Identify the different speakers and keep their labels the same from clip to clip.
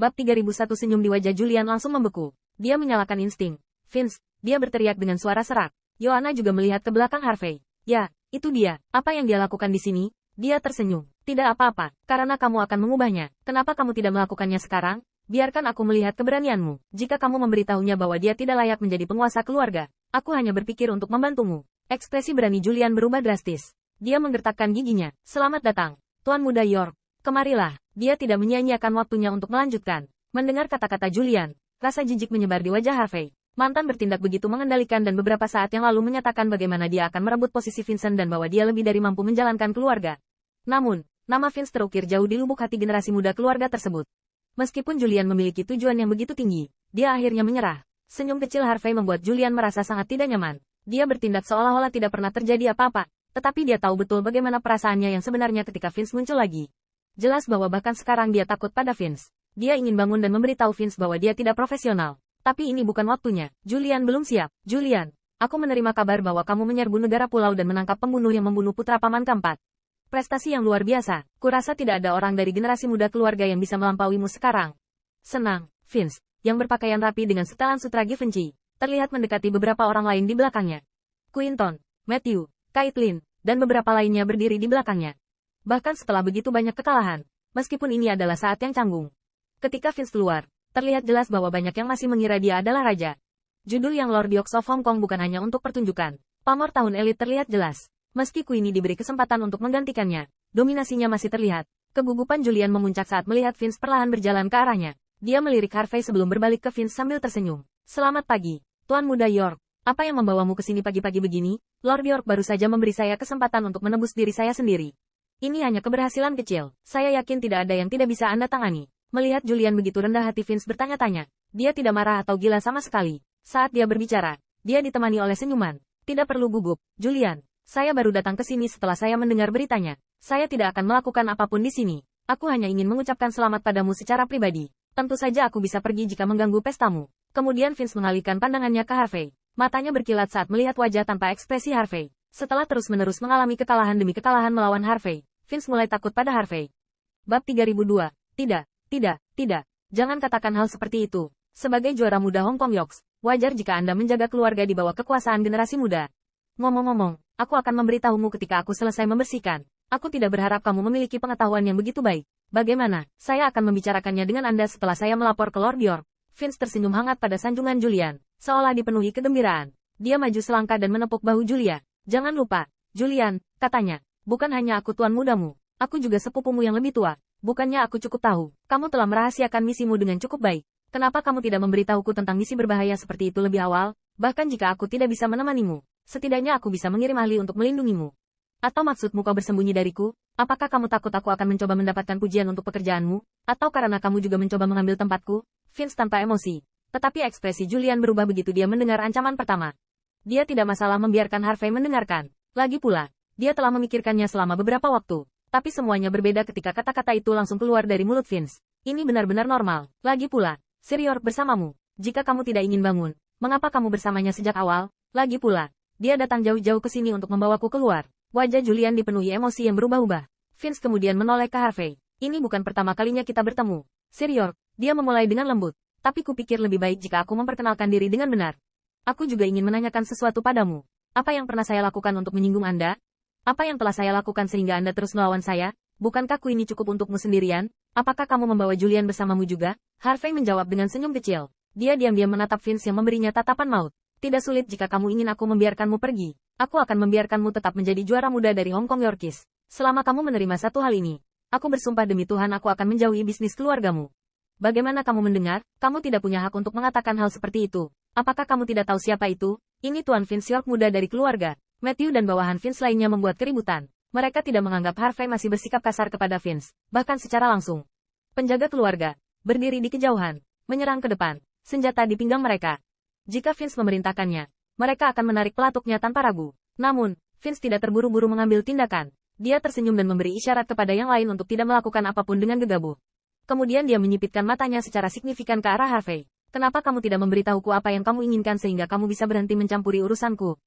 Speaker 1: Bab 3001 senyum di wajah Julian langsung membeku. Dia menyalakan insting. Vince, dia berteriak dengan suara serak. Joanna juga melihat ke belakang Harvey. Ya, itu dia. Apa yang dia lakukan di sini? Dia tersenyum. Tidak apa-apa, karena kamu akan mengubahnya. Kenapa kamu tidak melakukannya sekarang? Biarkan aku melihat keberanianmu. Jika kamu memberitahunya bahwa dia tidak layak menjadi penguasa keluarga, aku hanya berpikir untuk membantumu. Ekspresi berani Julian berubah drastis. Dia menggertakkan giginya. Selamat datang, Tuan Muda York. Kemarilah. Dia tidak menyia-nyiakan waktunya untuk melanjutkan. Mendengar kata-kata Julian, rasa jijik menyebar di wajah Harvey. Mantan bertindak begitu mengendalikan dan beberapa saat yang lalu menyatakan bagaimana dia akan merebut posisi Vincent dan bahwa dia lebih dari mampu menjalankan keluarga. Namun, nama Vince terukir jauh di lubuk hati generasi muda keluarga tersebut. Meskipun Julian memiliki tujuan yang begitu tinggi, dia akhirnya menyerah. Senyum kecil Harvey membuat Julian merasa sangat tidak nyaman. Dia bertindak seolah-olah tidak pernah terjadi apa-apa, tetapi dia tahu betul bagaimana perasaannya yang sebenarnya ketika Vince muncul lagi. Jelas bahwa bahkan sekarang dia takut pada Vince. Dia ingin bangun dan memberitahu Vince bahwa dia tidak profesional. Tapi ini bukan waktunya. Julian belum siap. Julian, aku menerima kabar bahwa kamu menyerbu negara pulau dan menangkap pembunuh yang membunuh putra paman keempat. Prestasi yang luar biasa. Kurasa tidak ada orang dari generasi muda keluarga yang bisa melampauimu sekarang. Senang, Vince, yang berpakaian rapi dengan setelan sutra Givenchy, terlihat mendekati beberapa orang lain di belakangnya. Quinton, Matthew, Caitlin, dan beberapa lainnya berdiri di belakangnya. Bahkan setelah begitu banyak kekalahan, meskipun ini adalah saat yang canggung. Ketika Vince keluar, terlihat jelas bahwa banyak yang masih mengira dia adalah raja. Judul yang Lord Diox of Hong Kong bukan hanya untuk pertunjukan. Pamor tahun elit terlihat jelas. Meski Queenie diberi kesempatan untuk menggantikannya, dominasinya masih terlihat. Kegugupan Julian memuncak saat melihat Vince perlahan berjalan ke arahnya. Dia melirik Harvey sebelum berbalik ke Vince sambil tersenyum. Selamat pagi, Tuan Muda York. Apa yang membawamu ke sini pagi-pagi begini? Lord York baru saja memberi saya kesempatan untuk menebus diri saya sendiri. Ini hanya keberhasilan kecil. Saya yakin tidak ada yang tidak bisa Anda tangani. Melihat Julian begitu rendah hati, Vince bertanya-tanya. Dia tidak marah atau gila sama sekali. Saat dia berbicara, dia ditemani oleh senyuman. Tidak perlu gugup, Julian. Saya baru datang ke sini setelah saya mendengar beritanya. Saya tidak akan melakukan apapun di sini. Aku hanya ingin mengucapkan selamat padamu secara pribadi. Tentu saja aku bisa pergi jika mengganggu pestamu. Kemudian Vince mengalihkan pandangannya ke Harvey. Matanya berkilat saat melihat wajah tanpa ekspresi Harvey. Setelah terus-menerus mengalami kekalahan demi kekalahan melawan Harvey, Vince mulai takut pada Harvey. Bab 3002. Tidak. Jangan katakan hal seperti itu. Sebagai juara muda Hong Kong Yoks, wajar jika Anda menjaga keluarga di bawah kekuasaan generasi muda. Ngomong-ngomong, aku akan memberitahumu ketika aku selesai membersihkan. Aku tidak berharap kamu memiliki pengetahuan yang begitu baik. Bagaimana? Saya akan membicarakannya dengan Anda setelah saya melapor ke Lord York. Vince tersenyum hangat pada sanjungan Julian, seolah dipenuhi kegembiraan. Dia maju selangkah dan menepuk bahu Julia. Jangan lupa, Julian, katanya. Bukan hanya aku tuan mudamu, aku juga sepupumu yang lebih tua. Bukannya aku cukup tahu, kamu telah merahasiakan misimu dengan cukup baik. Kenapa kamu tidak memberitahuku tentang misi berbahaya seperti itu lebih awal? Bahkan jika aku tidak bisa menemanimu, setidaknya aku bisa mengirim ahli untuk melindungimu. Atau maksudmu kau bersembunyi dariku? Apakah kamu takut aku akan mencoba mendapatkan pujian untuk pekerjaanmu? Atau karena kamu juga mencoba mengambil tempatku? Vince tanpa emosi. Tetapi ekspresi Julian berubah begitu dia mendengar ancaman pertama. Dia tidak masalah membiarkan Harvey mendengarkan. Lagi pula, dia telah memikirkannya selama beberapa waktu. Tapi semuanya berbeda ketika kata-kata itu langsung keluar dari mulut Vince. Ini benar-benar normal. Lagi pula, Sir York bersamamu. Jika kamu tidak ingin bangun, mengapa kamu bersamanya sejak awal? Lagi pula, dia datang jauh-jauh ke sini untuk membawaku keluar. Wajah Julian dipenuhi emosi yang berubah-ubah. Vince kemudian menoleh ke Harvey. Ini bukan pertama kalinya kita bertemu. Sir York, dia memulai dengan lembut. Tapi kupikir lebih baik jika aku memperkenalkan diri dengan benar. Aku juga ingin menanyakan sesuatu padamu. Apa yang pernah saya lakukan untuk menyinggung Anda? Apa yang telah saya lakukan sehingga Anda terus melawan saya? Bukankah ini cukup untukmu sendirian? Apakah kamu membawa Julian bersamamu juga? Harvey menjawab dengan senyum kecil. Dia diam-diam menatap Vince yang memberinya tatapan maut. Tidak sulit jika kamu ingin aku membiarkanmu pergi. Aku akan membiarkanmu tetap menjadi juara muda dari Hong Kong Yorkies. Selama kamu menerima satu hal ini. Aku bersumpah demi Tuhan aku akan menjauhi bisnis keluargamu. Bagaimana kamu mendengar? Kamu tidak punya hak untuk mengatakan hal seperti itu. Apakah kamu tidak tahu siapa itu? Ini Tuan Vince York muda dari keluarga. Matthew dan bawahan Vince lainnya membuat keributan. Mereka tidak menganggap Harvey masih bersikap kasar kepada Vince, bahkan secara langsung. Penjaga keluarga, berdiri di kejauhan, menyerang ke depan, senjata di pinggang mereka. Jika Vince memerintahkannya, mereka akan menarik pelatuknya tanpa ragu. Namun, Vince tidak terburu-buru mengambil tindakan. Dia tersenyum dan memberi isyarat kepada yang lain untuk tidak melakukan apapun dengan gegabah. Kemudian dia menyipitkan matanya secara signifikan ke arah Harvey. Kenapa kamu tidak memberitahuku apa yang kamu inginkan sehingga kamu bisa berhenti mencampuri urusanku?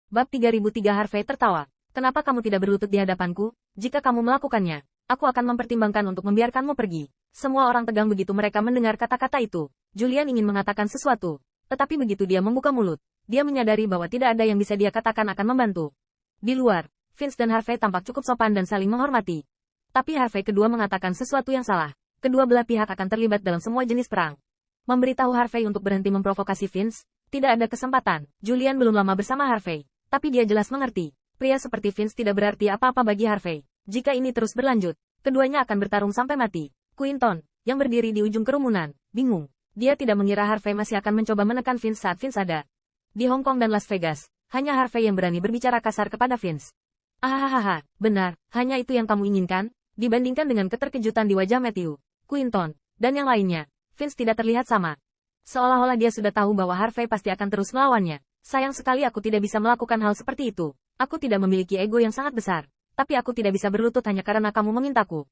Speaker 1: Bab 3003 Harvey tertawa. Kenapa kamu tidak berlutut di hadapanku? Jika kamu melakukannya, aku akan mempertimbangkan untuk membiarkanmu pergi. Semua orang tegang begitu mereka mendengar kata-kata itu. Julian ingin mengatakan sesuatu. Tetapi begitu dia membuka mulut, dia menyadari bahwa tidak ada yang bisa dia katakan akan membantu. Di luar, Vince dan Harvey tampak cukup sopan dan saling menghormati. Tapi Harvey kedua mengatakan sesuatu yang salah. Kedua belah pihak akan terlibat dalam semua jenis perang. Memberitahu Harvey untuk berhenti memprovokasi Vince, tidak ada kesempatan. Julian belum lama bersama Harvey, tapi dia jelas mengerti. Pria seperti Vince tidak berarti apa-apa bagi Harvey. Jika ini terus berlanjut, keduanya akan bertarung sampai mati. Quinton, yang berdiri di ujung kerumunan, bingung. Dia tidak mengira Harvey masih akan mencoba menekan Vince saat Vince ada. Di Hong Kong dan Las Vegas, hanya Harvey yang berani berbicara kasar kepada Vince. Ahahaha, benar, hanya itu yang kamu inginkan? Dibandingkan dengan keterkejutan di wajah Matthew, Quinton, dan yang lainnya, Vince tidak terlihat sama. Seolah-olah dia sudah tahu bahwa Harvey pasti akan terus melawannya. Sayang sekali aku tidak bisa melakukan hal seperti itu. Aku tidak memiliki ego yang sangat besar. Tapi aku tidak bisa berlutut hanya karena kamu memintaku.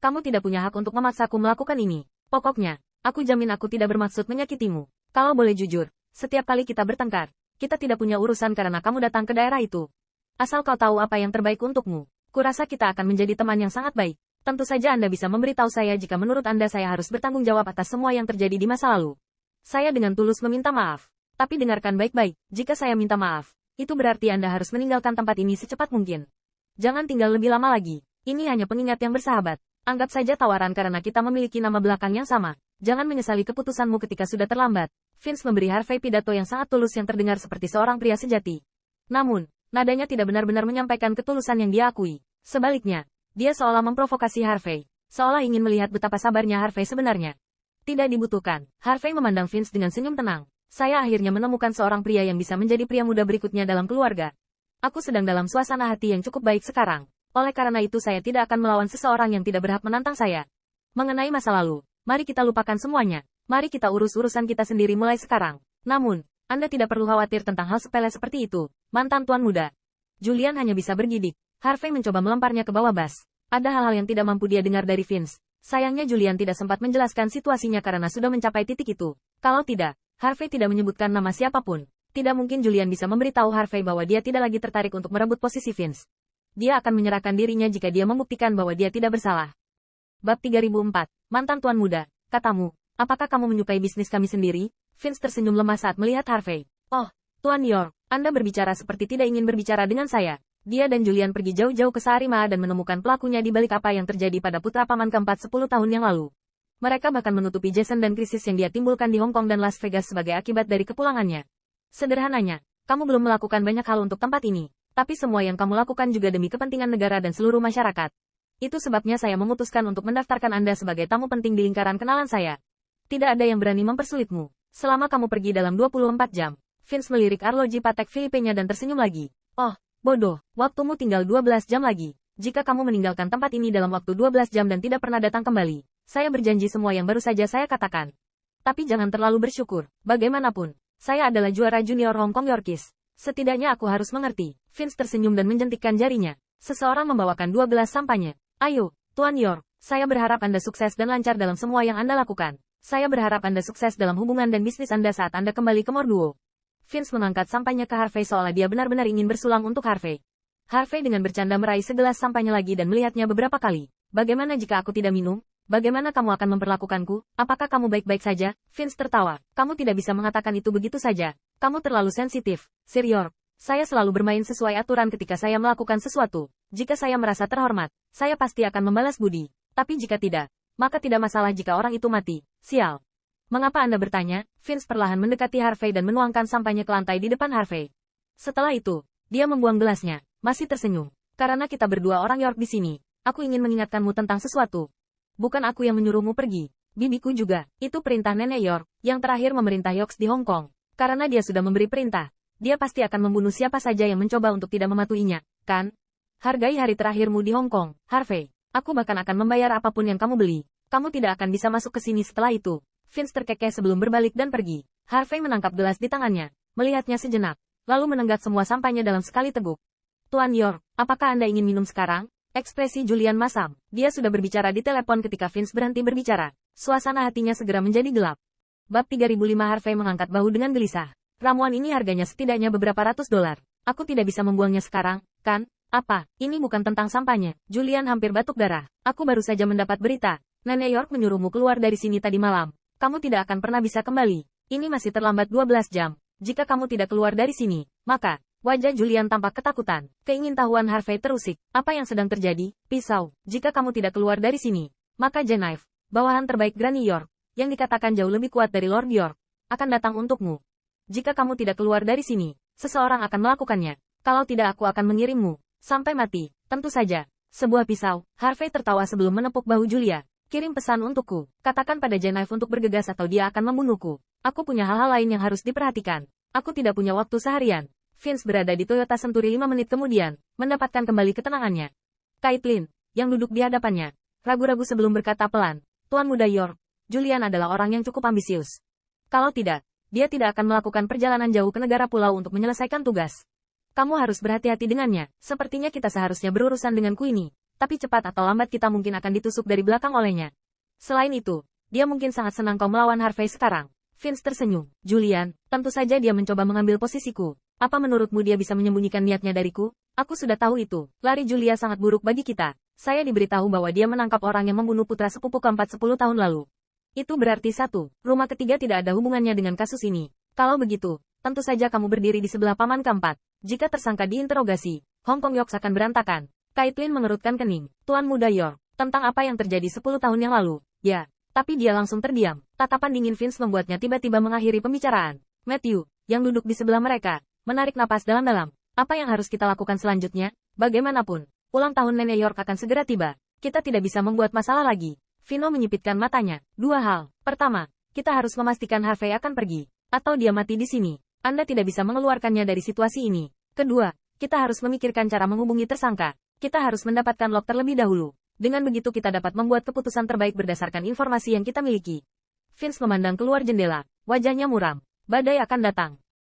Speaker 1: Kamu tidak punya hak untuk memaksaku melakukan ini. Pokoknya, aku jamin aku tidak bermaksud menyakitimu. Kalau boleh jujur, setiap kali kita bertengkar, kita tidak punya urusan karena kamu datang ke daerah itu. Asal kau tahu apa yang terbaik untukmu. Kurasa kita akan menjadi teman yang sangat baik. Tentu saja Anda bisa memberitahu saya jika menurut Anda saya harus bertanggung jawab atas semua yang terjadi di masa lalu. Saya dengan tulus meminta maaf. Tapi dengarkan baik-baik, jika saya minta maaf, itu berarti Anda harus meninggalkan tempat ini secepat mungkin. Jangan tinggal lebih lama lagi. Ini hanya pengingat yang bersahabat. Anggap saja tawaran karena kita memiliki nama belakang yang sama. Jangan menyesali keputusanmu ketika sudah terlambat. Vince memberi Harvey pidato yang sangat tulus yang terdengar seperti seorang pria sejati. Namun, nadanya tidak benar-benar menyampaikan ketulusan yang dia akui. Sebaliknya, dia seolah memprovokasi Harvey. Seolah ingin melihat betapa sabarnya Harvey sebenarnya. Tidak dibutuhkan. Harvey memandang Vince dengan senyum tenang. Saya akhirnya menemukan seorang pria yang bisa menjadi pria muda berikutnya dalam keluarga. Aku sedang dalam suasana hati yang cukup baik sekarang. Oleh karena itu saya tidak akan melawan seseorang yang tidak berhak menantang saya. Mengenai masa lalu, mari kita lupakan semuanya. Mari kita urus urusan kita sendiri mulai sekarang. Namun, Anda tidak perlu khawatir tentang hal sepele seperti itu, mantan tuan muda. Julian hanya bisa bergidik. Harvey mencoba melemparnya ke bawah bas. Ada hal-hal yang tidak mampu dia dengar dari Vince. Sayangnya Julian tidak sempat menjelaskan situasinya karena sudah mencapai titik itu. Kalau tidak, Harvey tidak menyebutkan nama siapapun. Tidak mungkin Julian bisa memberitahu Harvey bahwa dia tidak lagi tertarik untuk merebut posisi Vince. Dia akan menyerahkan dirinya jika dia membuktikan bahwa dia tidak bersalah. Bab 3004, Mantan Tuan Muda, katamu, apakah kamu menyukai bisnis kami sendiri? Vince tersenyum lemah saat melihat Harvey. Oh, Tuan York, Anda berbicara seperti tidak ingin berbicara dengan saya. Dia dan Julian pergi jauh-jauh ke Sarima dan menemukan pelakunya di balik apa yang terjadi pada putra paman keempat 10 tahun yang lalu. Mereka bahkan menutupi Jason dan krisis yang dia timbulkan di Hong Kong dan Las Vegas sebagai akibat dari kepulangannya. Sederhananya, kamu belum melakukan banyak hal untuk tempat ini. Tapi semua yang kamu lakukan juga demi kepentingan negara dan seluruh masyarakat. Itu sebabnya saya memutuskan untuk mendaftarkan Anda sebagai tamu penting di lingkaran kenalan saya. Tidak ada yang berani mempersulitmu. Selama kamu pergi dalam 24 jam. Vince melirik arloji Patek Philippe-nya dan tersenyum lagi. Oh, bodoh, waktumu tinggal 12 jam lagi. Jika kamu meninggalkan tempat ini dalam waktu 12 jam dan tidak pernah datang kembali, saya berjanji semua yang baru saja saya katakan. Tapi jangan terlalu bersyukur. Bagaimanapun, saya adalah juara junior Hong Kong Yorkies. Setidaknya aku harus mengerti. Vince tersenyum dan menjentikkan jarinya. Seseorang membawakan 2 gelas sampanye. Ayo, Tuan York, saya berharap Anda sukses dan lancar dalam semua yang Anda lakukan. Saya berharap Anda sukses dalam hubungan dan bisnis Anda saat Anda kembali ke Morduo. Vince mengangkat sampanye ke Harvey seolah dia benar-benar ingin bersulang untuk Harvey. Harvey dengan bercanda meraih segelas sampanye lagi dan melihatnya beberapa kali. Bagaimana jika aku tidak minum? Bagaimana kamu akan memperlakukanku? Apakah kamu baik-baik saja? Vince tertawa. Kamu tidak bisa mengatakan itu begitu saja. Kamu terlalu sensitif, Sir York. Saya selalu bermain sesuai aturan ketika saya melakukan sesuatu. Jika saya merasa terhormat, saya pasti akan membalas budi. Tapi jika tidak, maka tidak masalah jika orang itu mati. Sial. Mengapa Anda bertanya? Vince perlahan mendekati Harvey dan menuangkan sampahnya ke lantai di depan Harvey. Setelah itu, dia membuang gelasnya, masih tersenyum. Karena kita berdua orang York di sini, aku ingin mengingatkanmu tentang sesuatu. Bukan aku yang menyuruhmu pergi. Bibiku juga. Itu perintah Nenek York, yang terakhir memerintah Yorks di Hong Kong. Karena dia sudah memberi perintah, dia pasti akan membunuh siapa saja yang mencoba untuk tidak mematuhinya, kan? Hargai hari terakhirmu di Hong Kong, Harvey. Aku bahkan akan membayar apapun yang kamu beli. Kamu tidak akan bisa masuk ke sini setelah itu. Vince terkekeh sebelum berbalik dan pergi. Harvey menangkap gelas di tangannya, melihatnya sejenak, lalu menenggak semua sampahnya dalam sekali teguk. Tuan York, apakah Anda ingin minum sekarang? Ekspresi Julian masam. Dia sudah berbicara di telepon ketika Vince berhenti berbicara. Suasana hatinya segera menjadi gelap. Bab 3005 Harvey mengangkat bahu dengan gelisah. Ramuan ini harganya setidaknya beberapa ratus dolar. Aku tidak bisa membuangnya sekarang, kan? Apa? Ini bukan tentang sampahnya. Julian hampir batuk darah. Aku baru saja mendapat berita. Nenek York menyuruhmu keluar dari sini tadi malam. Kamu tidak akan pernah bisa kembali. Ini masih terlambat 12 jam. Jika kamu tidak keluar dari sini, maka wajah Julian tampak ketakutan. Keingintahuan Harvey terusik. Apa yang sedang terjadi? Pisau. Jika kamu tidak keluar dari sini, maka Genevieve, bawahan terbaik Granny York, yang dikatakan jauh lebih kuat dari Lord York, akan datang untukmu. Jika kamu tidak keluar dari sini, seseorang akan melakukannya. Kalau tidak aku akan mengirimmu sampai mati. Tentu saja. Sebuah pisau. Harvey tertawa sebelum menepuk bahu Julia. Kirim pesan untukku. Katakan pada Genevieve untuk bergegas atau dia akan membunuhku. Aku punya hal-hal lain yang harus diperhatikan. Aku tidak punya waktu seharian. Vince berada di Toyota Century 5 menit kemudian, mendapatkan kembali ketenangannya. Caitlin, yang duduk di hadapannya, ragu-ragu sebelum berkata pelan, Tuan Muda York, Julian adalah orang yang cukup ambisius. Kalau tidak, dia tidak akan melakukan perjalanan jauh ke negara pulau untuk menyelesaikan tugas. Kamu harus berhati-hati dengannya. Sepertinya kita seharusnya berurusan dengan Queenie, tapi cepat atau lambat kita mungkin akan ditusuk dari belakang olehnya. Selain itu, dia mungkin sangat senang kau melawan Harvey sekarang. Vince tersenyum. Julian, tentu saja dia mencoba mengambil posisiku. Apa menurutmu dia bisa menyembunyikan niatnya dariku? Aku sudah tahu itu. Lari Julia sangat buruk bagi kita. Saya diberitahu bahwa dia menangkap orang yang membunuh putra sepupu keempat 10 tahun lalu. Itu berarti rumah ketiga tidak ada hubungannya dengan kasus ini. Kalau begitu, tentu saja kamu berdiri di sebelah paman keempat. Jika tersangka diinterogasi, Hong Kong York akan berantakan. Caitlin mengerutkan kening. Tuan Muda York, tentang apa yang terjadi 10 tahun yang lalu. Ya, tapi dia langsung terdiam. Tatapan dingin Vince membuatnya tiba-tiba mengakhiri pembicaraan. Matthew, yang duduk di sebelah mereka, menarik napas dalam-dalam. Apa yang harus kita lakukan selanjutnya? Bagaimanapun, ulang tahun Nenek York akan segera tiba. Kita tidak bisa membuat masalah lagi. Vino menyipitkan matanya. Dua hal. Pertama, kita harus memastikan Harvey akan pergi. Atau dia mati di sini. Anda tidak bisa mengeluarkannya dari situasi ini. Kedua, kita harus memikirkan cara menghubungi tersangka. Kita harus mendapatkan log terlebih dahulu. Dengan begitu kita dapat membuat keputusan terbaik berdasarkan informasi yang kita miliki. Vince memandang keluar jendela. Wajahnya muram. Badai akan datang.